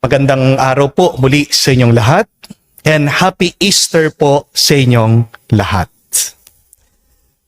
Magandang araw po muli sa inyong lahat and Happy Easter po sa inyong lahat.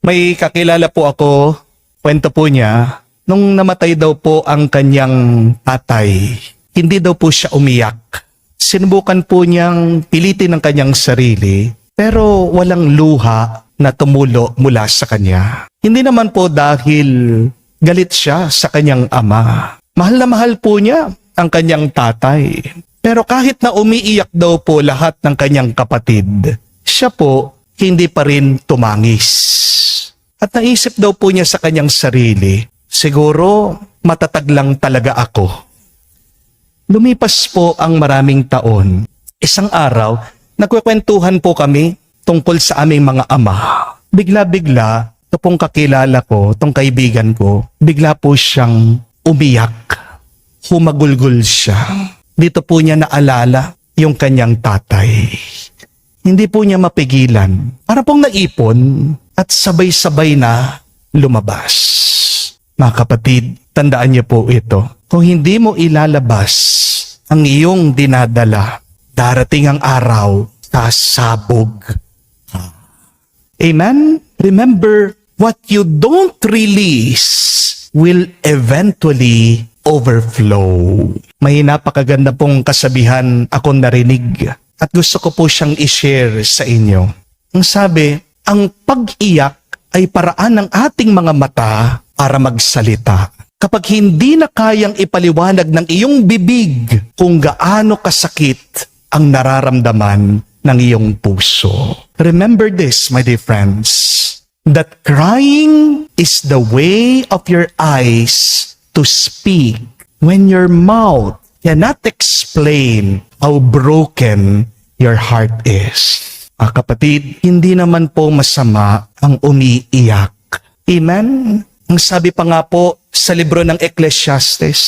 May kakilala po ako, kwento po niya, nung namatay daw po ang kanyang tatay, hindi daw po siya umiyak. Sinubukan po niyang pilitin ang kanyang sarili, pero walang luha na tumulo mula sa kanya. Hindi naman po dahil galit siya sa kanyang ama. Mahal na mahal po niya ang kanyang tatay. Pero kahit na umiiyak daw po lahat ng kanyang kapatid, siya po hindi pa rin tumangis. At naisip daw po niya sa kanyang sarili, siguro matatag lang talaga ako. Lumipas po ang maraming taon. Isang araw, nagkwekwentuhan po kami tungkol sa aming mga ama. Bigla-bigla, ito pong kakilala ko, itong kaibigan ko, bigla po siyang umiyak. Humagulgol siya. Dito po niya naalala yung kanyang tatay. Hindi po niya mapigilan. Para pong naipon at sabay-sabay na lumabas. Mga kapatid, tandaan niyo po ito. Kung hindi mo ilalabas ang iyong dinadala, darating ang araw, sasabog ka. Amen? Remember, what you don't release will eventually overflow. May napakaganda pong kasabihan akong narinig at gusto ko po siyang i-share sa inyo. Ang sabi, ang pag-iyak ay paraan ng ating mga mata para magsalita. Kapag hindi na kayang ipaliwanag ng iyong bibig kung gaano kasakit ang nararamdaman ng iyong puso. Remember this, my dear friends, that crying is the way of your eyes to speak when your mouth cannot explain how broken your heart is. Kapatid, hindi naman po masama ang umiiyak. Amen? Ang sabi pa nga po sa libro ng Ecclesiastes,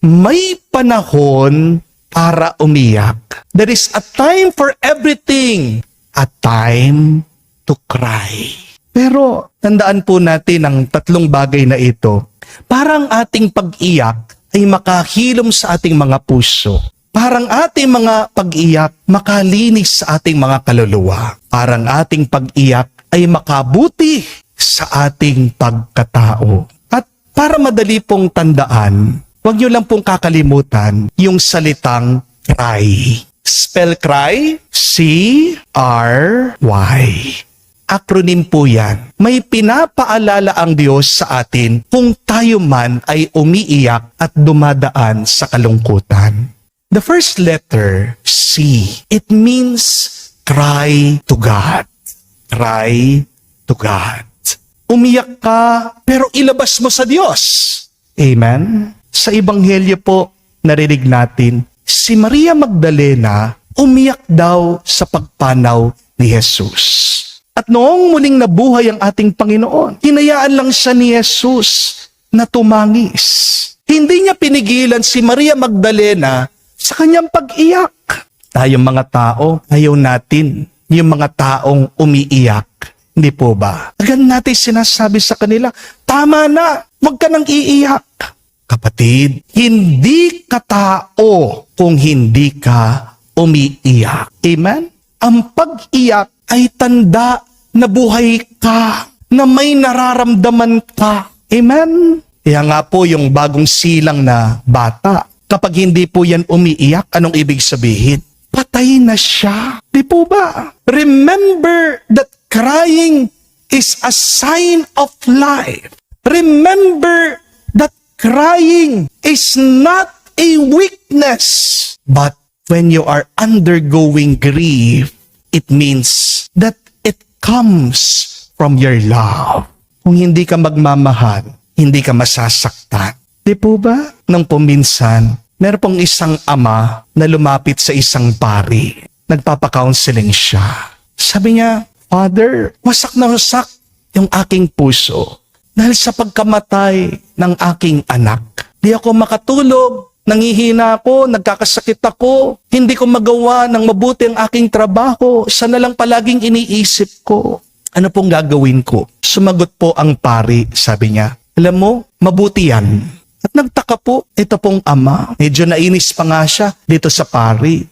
may panahon para umiyak. There is a time for everything, a time to cry. Pero tandaan po natin ang tatlong bagay na ito. Parang ating pag-iyak ay makahilom sa ating mga puso. Parang ating mga pag-iyak makalinis sa ating mga kaluluwa. Parang ating pag-iyak ay makabuti sa ating pagkatao. At para madali pong tandaan, huwag niyo lang pong kakalimutan yung salitang cry. Spell cry, C-R-Y. Acronym po yan. May pinapaalala ang Diyos sa atin kung tayo man ay umiiyak at dumadaan sa kalungkutan. The first letter, C, it means cry to God. Cry to God. Umiyak ka, pero ilabas mo sa Diyos. Amen? Sa Ebanghelyo po, narinig natin, si Maria Magdalena umiyak daw sa pagpanaw ni Jesus. At noong muling nabuhay ang ating Panginoon, hinayaan lang siya ni Jesus na tumangis. Hindi niya pinigilan si Maria Magdalena sa kanyang pag-iyak. Tayong mga tao, ayaw natin yung mga taong umiiyak. Hindi po ba? Agad natin sinasabi sa kanila, tama na, huwag ka nang iiyak. Kapatid, hindi ka tao kung hindi ka umiiyak. Amen? Ang pag-iyak ay tanda na buhay ka, na may nararamdaman ka. Amen? Kaya nga po yung bagong silang na bata, kapag hindi po yan umiiyak, anong ibig sabihin? Patay na siya. Di po ba? Remember that crying is a sign of life. Remember that crying is not a weakness. But when you are undergoing grief, it means that it comes from your love. Kung hindi ka magmamahal, hindi ka masasaktan. Di po ba? Nang puminsan, meron pong isang ama na lumapit sa isang pari. Nagpapa-counseling siya. Sabi niya, Father, wasak na wasak yung aking puso dahil sa pagkamatay ng aking anak. Di ako makatulog, nangihina ako, nagkakasakit ako, hindi ko magawa ng mabuti ang aking trabaho, isa na lang palaging iniisip ko. Ano pong gagawin ko? Sumagot po ang pari, sabi niya, alam mo, mabuti yan. At nagtaka po, ito pong ama, medyo nainis pa nga siya dito sa pari.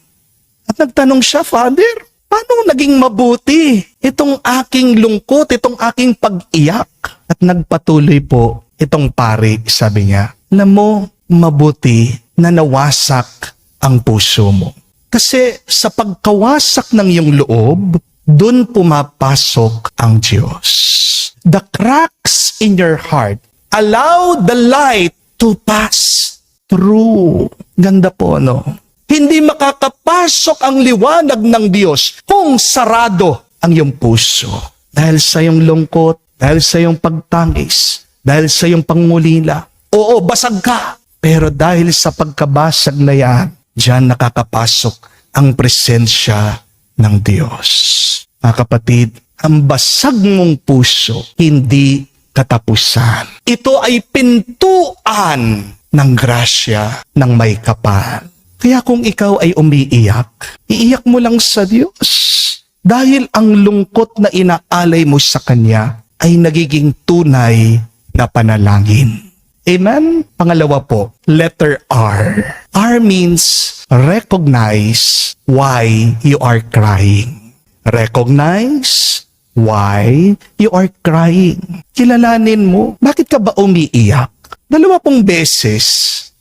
At nagtanong siya, Father, paano naging mabuti itong aking lungkot, itong aking pag-iyak? At nagpatuloy po itong pari, sabi niya, alam mo, mabuti na nawasak ang puso mo. Kasi sa pagkawasak ng iyong loob, dun pumapasok ang Diyos. The cracks in your heart, allow the light to pass through. Ganda po, no? Hindi makakapasok ang liwanag ng Diyos kung sarado ang iyong puso. Dahil sa iyong lungkot, dahil sa iyong pagtangis, dahil sa iyong pangulila. Oo, basag ka. Pero dahil sa pagkabasag na yan, diyan nakakapasok ang presensya ng Diyos. Mga kapatid, ang basag mong puso, hindi katapusan. Ito ay pintuan ng grasya ng may kapal. Kaya kung ikaw ay umiiyak, iiyak mo lang sa Diyos. Dahil ang lungkot na inaalay mo sa Kanya ay nagiging tunay na panalangin. Amen? Pangalawa po, letter R. R means recognize why you are crying. Recognize why you are crying. Kilalanin mo, bakit ka ba umiiyak? 2 beses,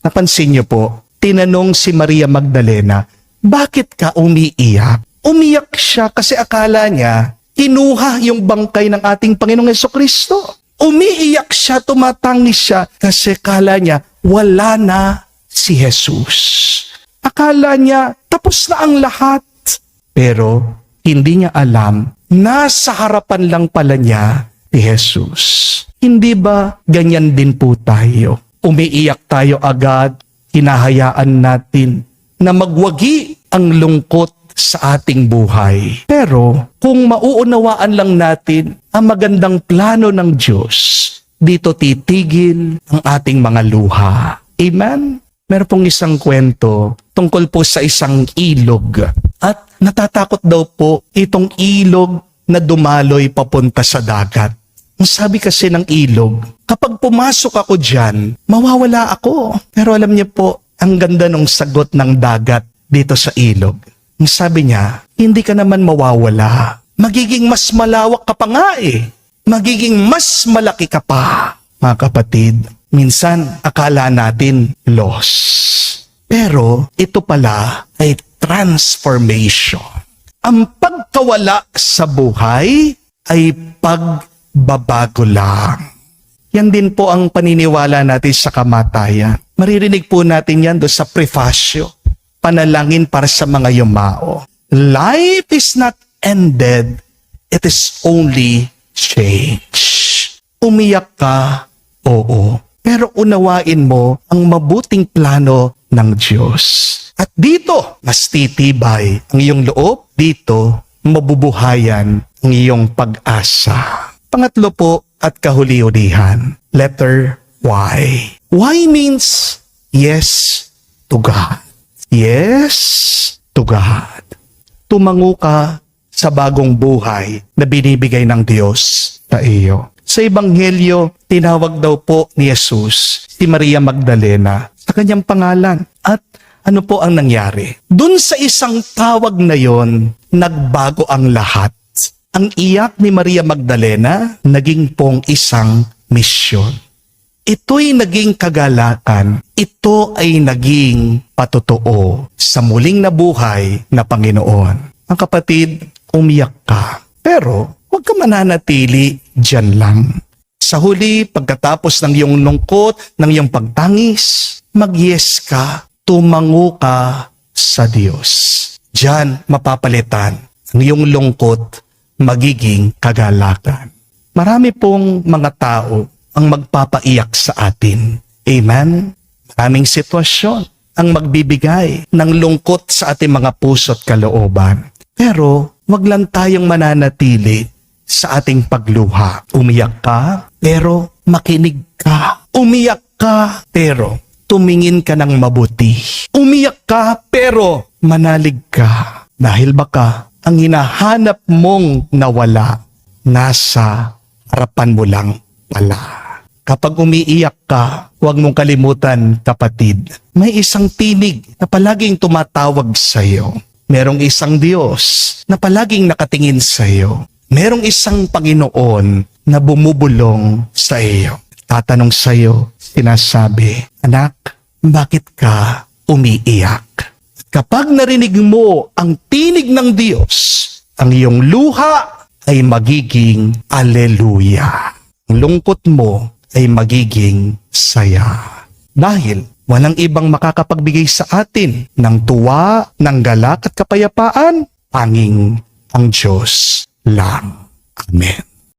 napansin niyo po, tinanong si Maria Magdalena, bakit ka umiiyak? Umiyak siya kasi akala niya, kinuha yung bangkay ng ating Panginoong Hesukristo. Umiiyak siya, tumatangis siya kasi akala niya, wala na si Jesus. Akala niya, tapos na ang lahat. Pero hindi niya alam, nasa harapan lang pala niya si Jesus. Hindi ba ganyan din po tayo? Umiiyak tayo agad, hinahayaan natin na magwagi ang lungkot sa ating buhay. Pero kung mauunawaan lang natin ang magandang plano ng Diyos, dito titigil ang ating mga luha. Amen? Meron pong isang kwento tungkol po sa isang ilog. At natatakot daw po itong ilog na dumaloy papunta sa dagat. Ang sabi kasi ng ilog, kapag pumasok ako dyan, mawawala ako. Pero alam niyo po, ang ganda ng sagot ng dagat dito sa ilog. Ang sabi niya, hindi ka naman mawawala. Magiging mas malawak ka pa nga eh. Magiging mas malaki ka pa. Mga kapatid, minsan akala natin loss. Pero ito pala ay transformation. Ang pagkawala sa buhay ay pagbabago lang. Yan din po ang paniniwala natin sa kamatayan. Maririnig po natin yan doon sa prefasyo. Panalangin para sa mga yumao. Life is not ended, it is only change. Umiyak ka, oo. Pero unawain mo ang mabuting plano ng Diyos. At dito, mas titibay ang iyong loob. Dito, mabubuhayan ang iyong pag-asa. Pangatlo po at kahuli-hulihan, letter Y. Y means yes to God. Yes to God. Tumango ka sa bagong buhay na binibigay ng Diyos sa iyo. Sa Ebanghelyo, tinawag daw po ni Jesus si Maria Magdalena sa kanyang pangalan. At ano po ang nangyari? Dun sa isang tawag na yon, nagbago ang lahat. Ang iyak ni Maria Magdalena naging pong isang misyon. Ito'y naging kagalakan. Ito ay naging patotoo sa muling nabuhay na Panginoon. Ang kapatid, umiyak ka. Pero huwag ka mananatili dyan lang. Sa huli, pagkatapos ng iyong lungkot, ng iyong pagtangis, mag-yes ka, tumango ka sa Diyos. Diyan mapapalitan ang iyong lungkot, magiging kagalakan. Marami pong mga tao ang magpapaiyak sa atin. Amen? Maraming sitwasyon ang magbibigay ng lungkot sa ating mga puso at kalooban. Pero wag lang tayong mananatili sa ating pagluha. Umiyak ka, pero makinig ka. Umiyak ka, pero tumingin ka ng mabuti. Umiyak ka, pero manalig ka. Dahil baka ang hinahanap mong nawala, nasa harapan mo lang pala. Kapag umiiyak ka, huwag mong kalimutan, kapatid. May isang tinig na palaging tumatawag sa iyo. Merong isang Diyos na palaging nakatingin sa iyo. Merong isang Panginoon na bumubulong sa iyo. Tatanong sa iyo, sinasabi, anak, bakit ka umiiyak? Kapag narinig mo ang tinig ng Diyos, ang iyong luha ay magiging aleluya. Ang lungkot mo ay magiging saya. Dahil walang ibang makakapagbigay sa atin ng tuwa, ng galak at kapayapaan, tanging ang Diyos lang. Amen.